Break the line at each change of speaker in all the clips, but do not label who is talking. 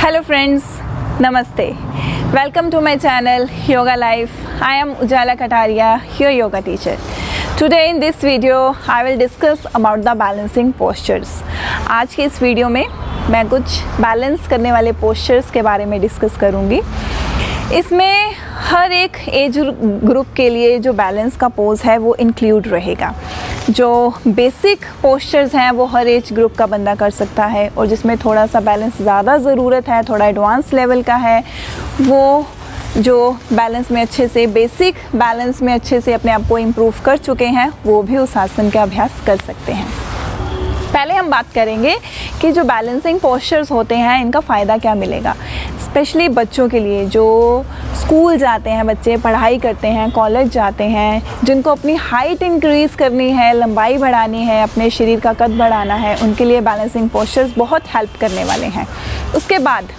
Hello friends, Namaste. Welcome to my channel Yoga Life. I am Ujala Kataria, your yoga teacher. Today in this video I will discuss about the balancing postures. आज के इस video में मैं कुछ balance करने वाले postures के बारे में डिस्कस करूँगी। इसमें हर एक एज ग्रुप के लिए जो बैलेंस का पोज है वो इंक्लूड रहेगा। जो बेसिक पोस्चर्स हैं वो हर एज ग्रुप का बंदा कर सकता है, और जिसमें थोड़ा सा बैलेंस ज़्यादा ज़रूरत है, थोड़ा एडवांस लेवल का है, वो जो बैलेंस में अच्छे से बेसिक बैलेंस में अच्छे से अपने आप को इम्प्रूव कर चुके हैं वो भी उस आसन का अभ्यास कर सकते हैं। पहले हम बात करेंगे कि जो बैलेंसिंग पोस्चर्स होते हैं इनका फ़ायदा क्या मिलेगा, स्पेशली बच्चों के लिए जो स्कूल जाते हैं, बच्चे पढ़ाई करते हैं, कॉलेज जाते हैं, जिनको अपनी हाइट इंक्रीज़ करनी है, लंबाई बढ़ानी है, अपने शरीर का कद बढ़ाना है, उनके लिए बैलेंसिंग पोस्चर्स बहुत हेल्प करने वाले हैं। उसके बाद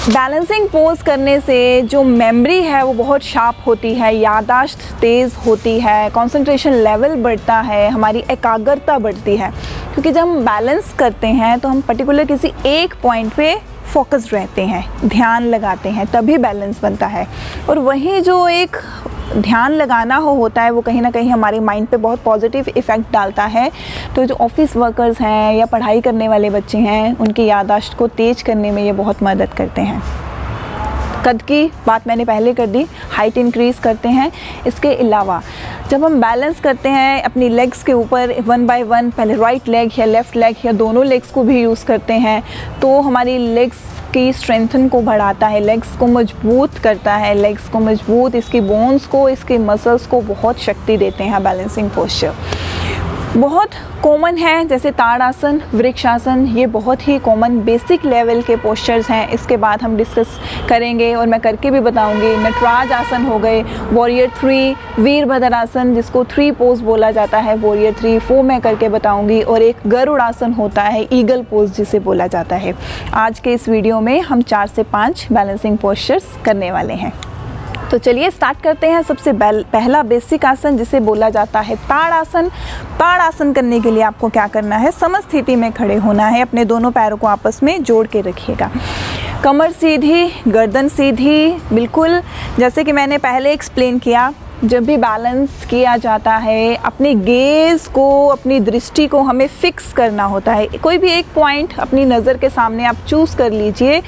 बैलेंसिंग पोज करने से जो मेमोरी है वो बहुत शार्प होती है, याददाश्त तेज़ होती है, कंसंट्रेशन लेवल बढ़ता है, हमारी एकाग्रता बढ़ती है, क्योंकि जब हम बैलेंस करते हैं तो हम पर्टिकुलर किसी एक पॉइंट पे फोकस रहते हैं, ध्यान लगाते हैं, तभी बैलेंस बनता है। और वही जो एक ध्यान लगाना होता है वो कहीं ना कहीं हमारे माइंड पे बहुत पॉजिटिव इफ़ेक्ट डालता है। तो जो ऑफिस वर्कर्स हैं या पढ़ाई करने वाले बच्चे हैं उनकी याददाश्त को तेज़ करने में ये बहुत मदद करते हैं। कद की बात मैंने पहले कर दी, हाइट इंक्रीज़ करते हैं। इसके अलावा जब हम बैलेंस करते हैं अपनी लेग्स के ऊपर वन बाय वन, पहले राइट लेग या लेफ़्ट लेग या दोनों लेग्स को भी यूज़ करते हैं, तो हमारी लेग्स की स्ट्रेंथन को बढ़ाता है, लेग्स को मजबूत करता है, लेग्स को मजबूत, इसकी बोन्स को, इसके मसल्स को बहुत शक्ति देते हैं बैलेंसिंग पोस्चर। बहुत कॉमन है जैसे ताड़ासन, वृक्षासन, ये बहुत ही कॉमन बेसिक लेवल के पोस्चर्स हैं। इसके बाद हम डिस्कस करेंगे और मैं करके भी बताऊंगी। नटराज आसन हो गए, वॉरियर 3, वीरभद्रासन जिसको 3 पोज बोला जाता है, वॉरियर 3 वो मैं करके बताऊंगी। और एक गरुड़ आसन होता है, ईगल पोज जिसे बोला जाता है। आज के इस वीडियो में हम 4 से 5 बैलेंसिंग पोस्चर्स करने वाले हैं। तो चलिए स्टार्ट करते हैं। सबसे पहला बेसिक आसन जिसे बोला जाता है ताड़ासन। ताड़ासन करने के लिए आपको क्या करना है, समस्थिति में खड़े होना है, अपने दोनों पैरों को आपस में जोड़ के रखिएगा, कमर सीधी, गर्दन सीधी, बिल्कुल जैसे कि मैंने पहले एक्सप्लेन किया। जब भी बैलेंस किया जाता है अपनी गेज़ को, अपनी दृष्टि को हमें फिक्स करना होता है। कोई भी एक पॉइंट अपनी नज़र के सामने आप चूज़ कर लीजिए,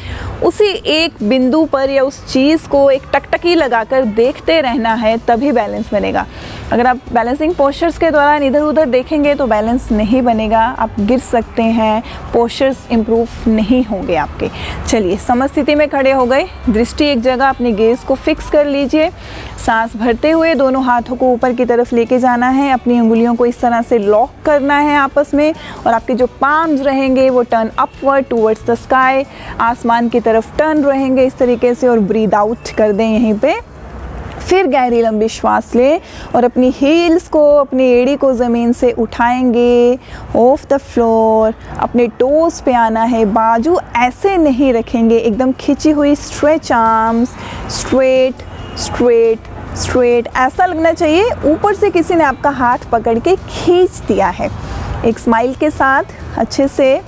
उसी एक बिंदु पर या उस चीज़ को एक टकटकी लगाकर देखते रहना है, तभी बैलेंस बनेगा। अगर आप बैलेंसिंग पोस्चर्स के दौरान इधर उधर देखेंगे तो बैलेंस नहीं बनेगा, आप गिर सकते हैं, पोस्चर्स इम्प्रूव नहीं होंगे आपके। चलिए समस्थिति में खड़े हो गए, दृष्टि एक जगह, अपनी गेज़ को फिक्स कर लीजिए। सांस भरते हुए दोनों हाथों को ऊपर की तरफ लेके जाना है, अपनी उंगलियों को इस तरह से लॉक करना है आपस में, और आपके जो पाम्स रहेंगे वो turn upward towards the sky, आसमान की तरफ टर्न रहेंगे इस तरीके से। और ब्रीद आउट कर दें यहीं पे। फिर गहरी लंबी श्वास लें और अपनी हील्स को, अपनी एड़ी को ज़मीन से उठाएंगे ऑफ द फ्लोर। अपने टोस पे आना है, बाजू ऐसे नहीं रखेंगे, एकदम खिंची हुई, stretch arms, straight straight straight, ऐसा लगना चाहिए ऊपर से किसी ने आपका हाथ पकड़ के खींच दिया है। एक स्माइल के साथ अच्छे से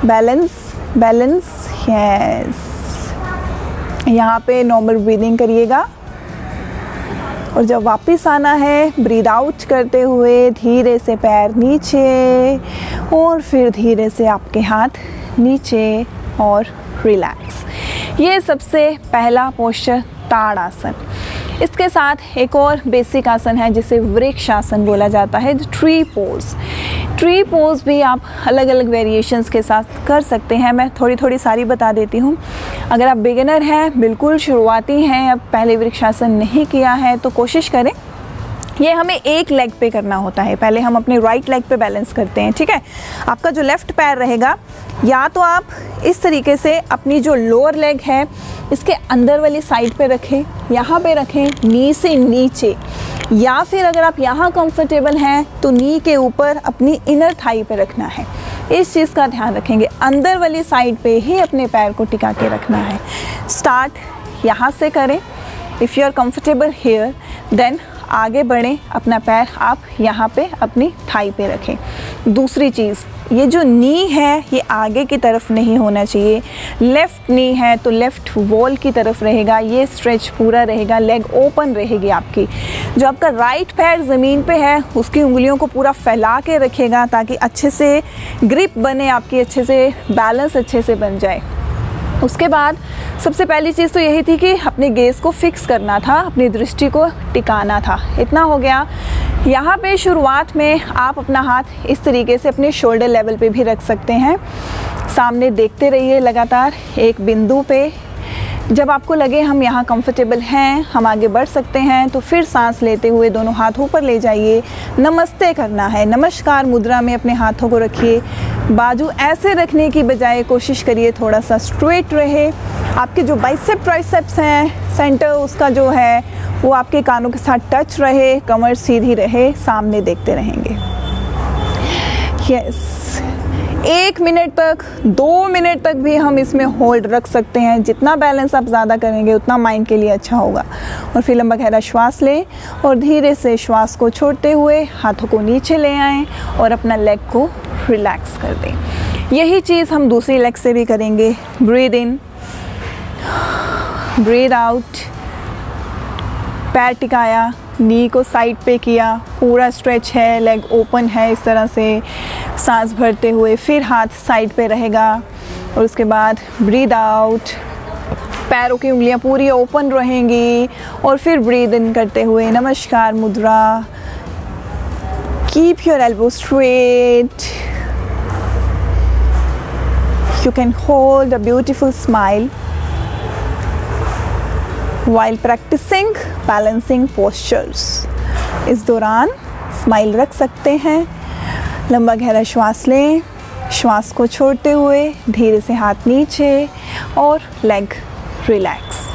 बैलेंस बैलेंस, यस। यहाँ पे नॉर्मल ब्रीदिंग करिएगा, और जब वापस आना है ब्रीद आउट करते हुए धीरे से पैर नीचे, और फिर धीरे से आपके हाथ नीचे और रिलैक्स। ये सबसे पहला पोस्चर ताड़ासन। इसके साथ एक और बेसिक आसन है जिसे वृक्षासन बोला जाता है, ट्री पोज। ट्री पोज भी आप अलग अलग वेरिएशंस के साथ कर सकते हैं, मैं थोड़ी थोड़ी सारी बता देती हूँ। अगर आप बिगिनर हैं, बिल्कुल शुरुआती हैं, अब पहले वृक्षासन नहीं किया है, तो कोशिश करें। ये हमें एक लेग पे करना होता है, पहले हम अपने राइट लेग पे बैलेंस करते हैं, ठीक है। आपका जो लेफ़्ट पैर रहेगा, या तो आप इस तरीके से अपनी जो लोअर लेग है इसके अंदर वाली साइड पे रखें, यहाँ पे रखें, नी से नीचे, या फिर अगर आप यहाँ कंफर्टेबल हैं तो नी के ऊपर अपनी इनर थाई पे रखना है। इस चीज़ का ध्यान रखेंगे, अंदर वाली साइड पे ही अपने पैर को टिका के रखना है। स्टार्ट यहाँ से करें। If you are comfortable here, then आगे बढ़ें, अपना पैर आप यहाँ पे अपनी थाई पे रखें। दूसरी चीज़, ये जो नी है ये आगे की तरफ नहीं होना चाहिए। लेफ़्ट नी है तो लेफ़्ट वॉल की तरफ रहेगा, ये स्ट्रेच पूरा रहेगा, लेग ओपन रहेगी आपकी। जो आपका राइट पैर ज़मीन पे है उसकी उंगलियों को पूरा फैला के रखेगा ताकि अच्छे से ग्रिप बने आपकी, अच्छे से बैलेंस अच्छे से बन जाए। उसके बाद सबसे पहली चीज़ तो यही थी कि अपने गेज़ को फिक्स करना था, अपनी दृष्टि को टिकाना था। इतना हो गया। यहाँ पे शुरुआत में आप अपना हाथ इस तरीके से अपने शोल्डर लेवल पे भी रख सकते हैं। सामने देखते रहिए लगातार एक बिंदु पे। जब आपको लगे हम यहाँ कंफर्टेबल हैं, हम आगे बढ़ सकते हैं, तो फिर सांस लेते हुए दोनों हाथ ऊपर ले जाइए। नमस्ते करना है, नमस्कार मुद्रा में अपने हाथों को रखिए। बाजू ऐसे रखने की बजाय कोशिश करिए थोड़ा सा स्ट्रेट रहे। आपके जो बाइसेप ट्राइसेप्स हैं, सेंटर उसका जो है वो आपके कानों के साथ टच रहे, कमर सीधी रहे, सामने देखते रहेंगे। यस, 1 मिनट तक, 2 मिनट तक भी हम इसमें होल्ड रख सकते हैं। जितना बैलेंस आप ज़्यादा करेंगे उतना माइंड के लिए अच्छा होगा। और फिर लंबा गहरा श्वास लें और धीरे से श्वास को छोड़ते हुए हाथों को नीचे ले आएं और अपना लेग को रिलैक्स कर दें। यही चीज़ हम दूसरी लेग से भी करेंगे। Breathe in, breathe out. पैर टिकाया, नी को साइड पे किया, पूरा स्ट्रेच है, लेग ओपन है इस तरह से, सांस भरते हुए फिर हाथ साइड पे रहेगा। और उसके बाद ब्रीद आउट, पैरों की उंगलियां पूरी ओपन रहेंगी। और फिर ब्रीद इन करते हुए नमस्कार मुद्रा। Keep your elbow straight. You can hold a beautiful smile while practicing balancing postures। इस दौरान स्माइल रख सकते हैं। लंबा गहरा श्वास लें, श्वास को छोड़ते हुए धीरे से हाथ नीचे और लेग रिलैक्स।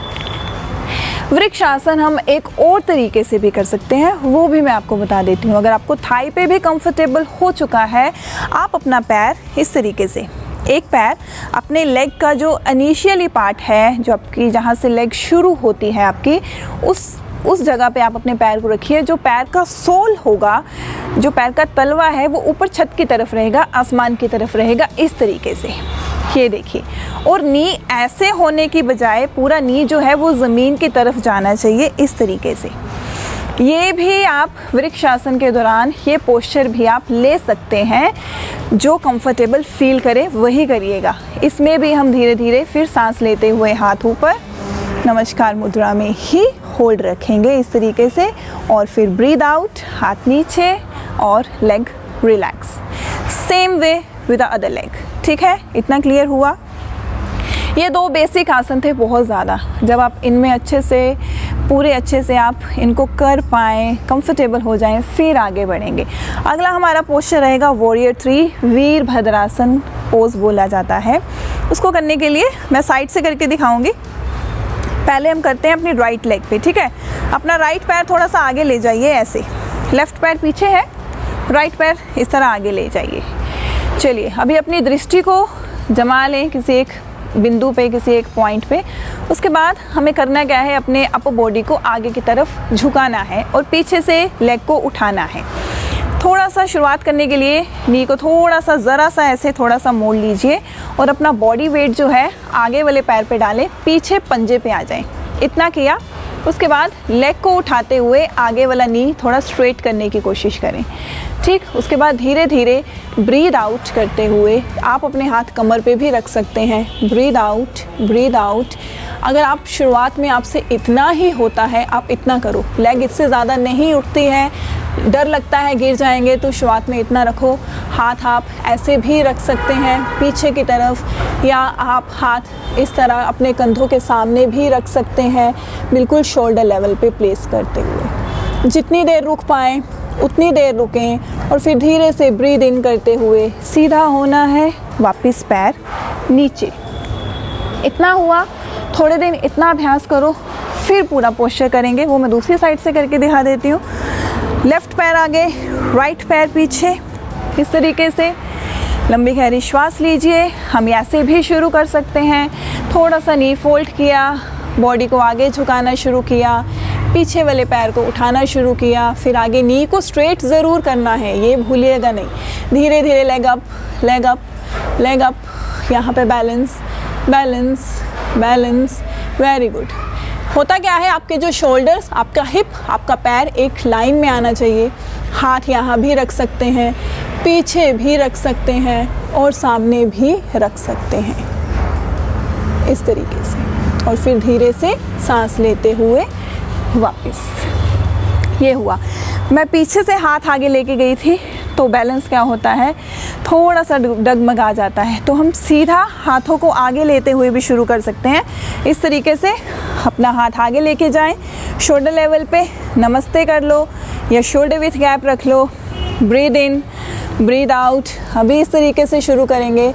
वृक्षासन हम एक और तरीके से भी कर सकते हैं, वो भी मैं आपको बता देती हूँ। अगर आपको थाई पे भी कंफर्टेबल हो चुका है, आप अपना पैर इस तरीके से, एक पैर अपने लेग का जो इनिशियली पार्ट है, जो आपकी जहाँ से लेग शुरू होती है आपकी, उस जगह पे आप अपने पैर को रखिए। जो पैर का सोल होगा, जो पैर का तलवा है, वो ऊपर छत की तरफ रहेगा, आसमान की तरफ रहेगा, इस तरीके से। ये देखिए। और नी ऐसे होने की बजाय पूरा नी जो है वो ज़मीन की तरफ जाना चाहिए, इस तरीके से। ये भी आप वृक्षासन के दौरान ये पोस्चर भी आप ले सकते हैं। जो कंफर्टेबल फील करें वही करिएगा। इसमें भी हम धीरे धीरे फिर सांस लेते हुए हाथ ऊपर, नमस्कार मुद्रा में ही होल्ड रखेंगे इस तरीके से। और फिर ब्रीद आउट, हाथ नीचे और leg relax. Same way with the other leg. ठीक है, इतना क्लियर हुआ? ये 2 बेसिक आसन थे, बहुत ज़्यादा। जब आप इनमें अच्छे से आप इनको कर पाएँ, कंफर्टेबल हो जाएं, फिर आगे बढ़ेंगे। अगला हमारा पोस्चर रहेगा वॉरियर 3, वीरभद्रासन पोज बोला जाता है। उसको करने के लिए मैं साइड से करके दिखाऊंगी। पहले हम करते हैं अपनी राइट लेग पे। ठीक है, अपना राइट पैर थोड़ा सा आगे ले जाइए, ऐसे। लेफ़्ट पैर पीछे है, राइट पैर इस तरह आगे ले जाइए। चलिए, अभी अपनी दृष्टि को जमा लें किसी एक बिंदु पे, किसी एक पॉइंट पे। उसके बाद हमें करना क्या है, अपने अपर बॉडी को आगे की तरफ झुकाना है और पीछे से लेग को उठाना है। थोड़ा सा शुरुआत करने के लिए नी को थोड़ा सा, ज़रा सा ऐसे थोड़ा सा मोड़ लीजिए और अपना बॉडी वेट जो है आगे वाले पैर पे डालें, पीछे पंजे पे आ जाएं। इतना किया। उसके बाद लेग को उठाते हुए आगे वाला नी थोड़ा स्ट्रेट करने की कोशिश करें। ठीक, उसके बाद धीरे धीरे ब्रीद आउट करते हुए आप अपने हाथ कमर पे भी रख सकते हैं। Breathe out, breathe out. अगर आप शुरुआत में आपसे इतना ही होता है, आप इतना करो। लेग इससे ज़्यादा नहीं उठती है, डर लगता है गिर जाएंगे, तो शुरुआत में इतना रखो। हाथ आप ऐसे भी रख सकते हैं पीछे की तरफ, या आप हाथ इस तरह अपने कंधों के सामने भी रख सकते हैं, बिल्कुल शोल्डर लेवल पे प्लेस करते हुए। जितनी देर रुक पाएँ उतनी देर रुकें और फिर धीरे से ब्रीद इन करते हुए सीधा होना है, वापस पैर नीचे। इतना हुआ, थोड़े दिन इतना अभ्यास करो, फिर पूरा पोस्चर करेंगे। वो मैं दूसरी साइड से करके दिखा देती हूँ। लेफ़्ट पैर आगे, राइट पैर पीछे, इस तरीके से। लंबी गहरी श्वास लीजिए। हम ऐसे भी शुरू कर सकते हैं। थोड़ा सा नी फोल्ड किया, बॉडी को आगे झुकाना शुरू किया, पीछे वाले पैर को उठाना शुरू किया, फिर आगे नी को स्ट्रेट ज़रूर करना है, ये भूलिएगा नहीं। धीरे धीरे leg up, leg up, leg up, यहाँ पे balance, balance, balance, very good. होता क्या है, आपके जो शोल्डर्स, आपका हिप, आपका पैर एक लाइन में आना चाहिए। हाथ यहाँ भी रख सकते हैं, पीछे भी रख सकते हैं और सामने भी रख सकते हैं, इस तरीके से। और फिर धीरे से सांस लेते हुए वापस। ये हुआ। मैं पीछे से हाथ आगे लेके गई थी तो बैलेंस क्या होता है, थोड़ा सा डगमगा जाता है, तो हम सीधा हाथों को आगे लेते हुए भी शुरू कर सकते हैं। इस तरीके से अपना हाथ आगे लेके जाएं, शोल्डर लेवल पे नमस्ते कर लो या शोल्डर विथ गैप रख लो। Breathe in, breathe out. अभी इस तरीके से शुरू करेंगे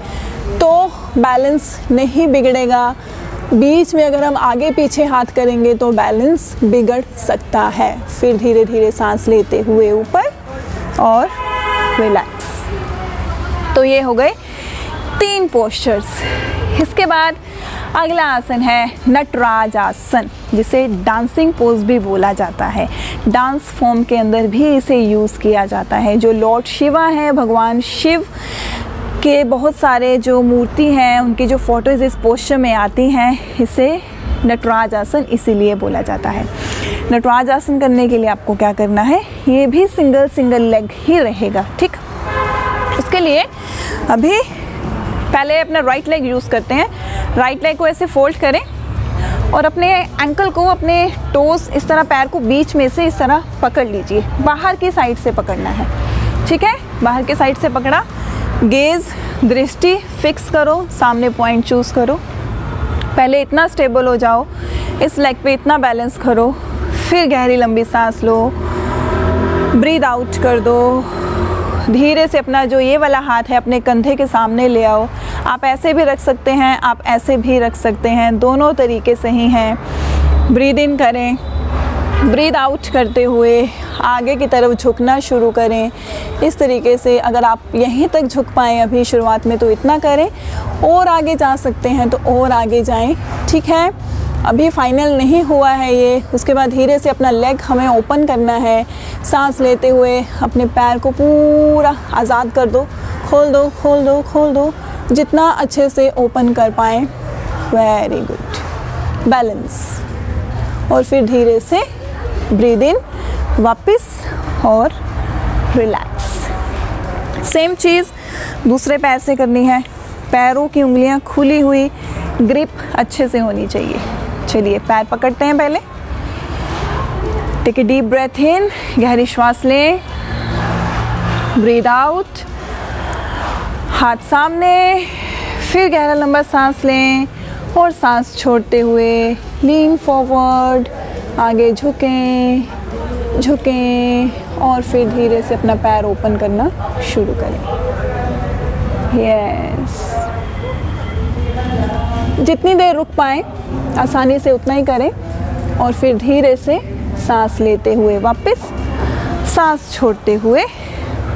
तो बैलेंस नहीं बिगड़ेगा। बीच में अगर हम आगे पीछे हाथ करेंगे तो बैलेंस बिगड़ सकता है। फिर धीरे धीरे सांस लेते हुए ऊपर और रिलैक्स। तो ये हो गए 3 पोस्चर्स। इसके बाद अगला आसन है नटराज आसन, जिसे डांसिंग पोज भी बोला जाता है। डांस फॉर्म के अंदर भी इसे यूज़ किया जाता है। जो लॉर्ड शिवा हैं, भगवान शिव के बहुत सारे जो मूर्ति हैं, उनकी जो फोटोज़ इस पोस्चर में आती हैं, इसे नटराज आसन इसीलिए बोला जाता है। नटराज आसन करने के लिए आपको क्या करना है, ये भी सिंगल लेग ही रहेगा, ठीक। उसके लिए अभी पहले अपना राइट लेग यूज़ करते हैं। राइट लेग को ऐसे फोल्ड करें और अपने एंकल को, अपने टोस, इस तरह पैर को बीच में से इस तरह पकड़ लीजिए। बाहर की साइड से पकड़ना है, ठीक है। बाहर के साइड से पकड़ा, गेज़, दृष्टि फिक्स करो, सामने पॉइंट चूज़ करो। पहले इतना स्टेबल हो जाओ, इस लेग पे इतना बैलेंस करो, फिर गहरी लंबी सांस लो, ब्रीद आउट कर दो। धीरे से अपना जो ये वाला हाथ है अपने कंधे के सामने ले आओ। आप ऐसे भी रख सकते हैं, आप ऐसे भी रख सकते हैं, दोनों तरीके सही हैं। ब्रीद इन करें, ब्रीद आउट करते हुए आगे की तरफ झुकना शुरू करें। इस तरीके से अगर आप यहीं तक झुक पाएँ अभी शुरुआत में तो इतना करें, और आगे जा सकते हैं तो और आगे जाएं, ठीक है। अभी फाइनल नहीं हुआ है ये। उसके बाद धीरे से अपना लेग हमें ओपन करना है। सांस लेते हुए अपने पैर को पूरा आज़ाद कर दो, खोल दो, खोल दो, खोल दो, जितना अच्छे से ओपन कर पाएँ। Very good. बैलेंस। और फिर धीरे से ब्रीद इन, वापस और रिलैक्स। सेम चीज़ दूसरे पैर से करनी है। पैरों की उंगलियां खुली हुई, ग्रिप अच्छे से होनी चाहिए। चलिए पैर पकड़ते हैं। पहले take a deep breath in, गहरी श्वास लें, ब्रीद आउट, हाथ सामने, फिर गहरा लंबा सांस लें और सांस छोड़ते हुए लीन फॉरवर्ड, आगे झुकें, झुकें और फिर धीरे से अपना पैर ओपन करना शुरू करें। यस, जितनी देर रुक पाएँ आसानी से उतना ही करें और फिर धीरे से सांस लेते हुए वापस, सांस छोड़ते हुए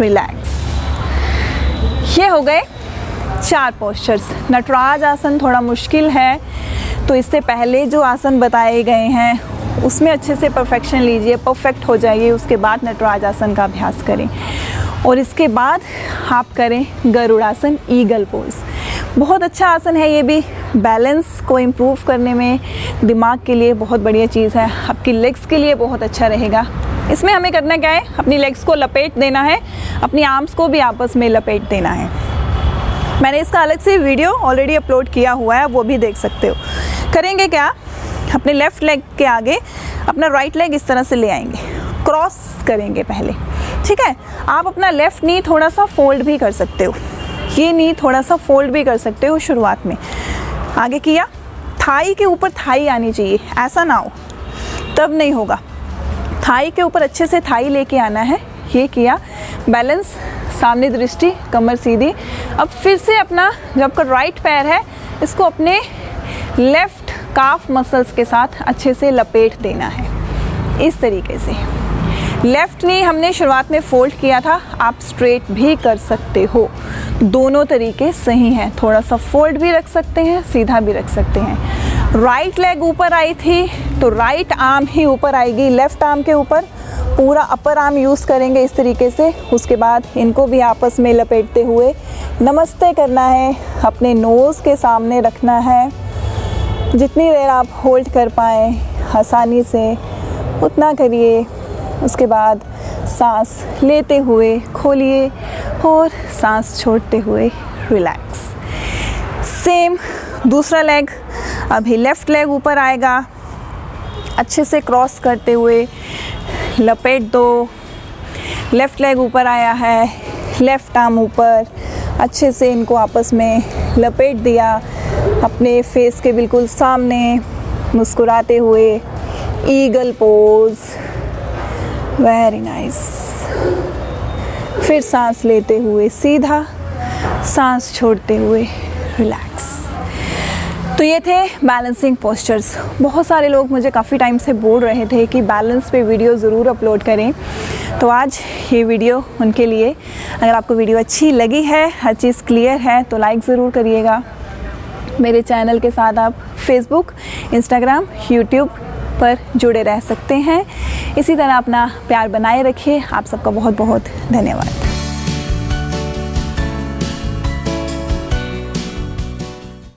रिलैक्स। ये हो गए 4 पोस्चर्स। नटराज आसन थोड़ा मुश्किल है, तो इससे पहले जो आसन बताए गए हैं उसमें अच्छे से परफेक्शन लीजिए, परफेक्ट हो जाइए। उसके बाद नटराज आसन का अभ्यास करें और इसके बाद आप करें गरुड़ासन, ईगल पोज। बहुत अच्छा आसन है ये भी, बैलेंस को इम्प्रूव करने में, दिमाग के लिए बहुत बढ़िया चीज़ है, आपकी लेग्स के लिए बहुत अच्छा रहेगा। इसमें हमें करना क्या है, अपनी लेग्स को लपेट देना है, अपनी आर्म्स को भी आपस में लपेट देना है। मैंने इसका अलग से वीडियो ऑलरेडी अपलोड किया हुआ है, वो भी देख सकते हो। करेंगे क्या, अपने लेफ़्ट लेग के आगे अपना राइट लेग इस तरह से ले आएंगे, क्रॉस करेंगे पहले, ठीक है। आप अपना लेफ़्ट नी थोड़ा सा फोल्ड भी कर सकते हो, ये नी थोड़ा सा फोल्ड भी कर सकते हो शुरुआत में। आगे किया, थाई के ऊपर थाई आनी चाहिए, ऐसा ना हो तब नहीं होगा। थाई के ऊपर अच्छे से थाई लेके आना है। ये किया, बैलेंस, सामने दृष्टि, कमर सीधी। अब फिर से अपना जो आपका राइट पैर है इसको अपने लेफ़्ट काफ मसल्स के साथ अच्छे से लपेट देना है, इस तरीके से। लेफ़्ट नी हमने शुरुआत में फोल्ड किया था, आप स्ट्रेट भी कर सकते हो, दोनों तरीके सही हैं। थोड़ा सा फोल्ड भी रख सकते हैं, सीधा भी रख सकते हैं। राइट लेग ऊपर आई थी तो राइट आर्म ही ऊपर आएगी लेफ़्ट आर्म के ऊपर, पूरा अपर आर्म यूज़ करेंगे इस तरीके से। उसके बाद इनको भी आपस में लपेटते हुए नमस्ते करना है, अपने नोज़ के सामने रखना है। जितनी देर आप होल्ड कर पाएँ आसानी से उतना करिए। उसके बाद सांस लेते हुए खोलिए और सांस छोड़ते हुए रिलैक्स। सेम दूसरा लेग, अभी लेफ़्ट लेग ऊपर आएगा, अच्छे से क्रॉस करते हुए लपेट दो। लेफ़्ट लेग ऊपर आया है, लेफ़्ट आर्म ऊपर, अच्छे से इनको आपस में लपेट दिया, अपने फेस के बिल्कुल सामने मुस्कुराते हुए ईगल पोज। Very nice. फिर सांस लेते हुए सीधा, सांस छोड़ते हुए रिलैक्स। तो ये थे बैलेंसिंग पोस्चर्स। बहुत सारे लोग मुझे काफ़ी टाइम से बोल रहे थे कि बैलेंस पे वीडियो ज़रूर अपलोड करें, तो आज ये वीडियो उनके लिए। अगर आपको वीडियो अच्छी लगी है, हर चीज़ क्लियर है, तो लाइक ज़रूर करिएगा। मेरे चैनल के साथ आप फेसबुक, इंस्टाग्राम, यूट्यूब पर जुड़े रह सकते हैं। इसी तरह अपना प्यार बनाए रखिए। आप सबका बहुत बहुत धन्यवाद।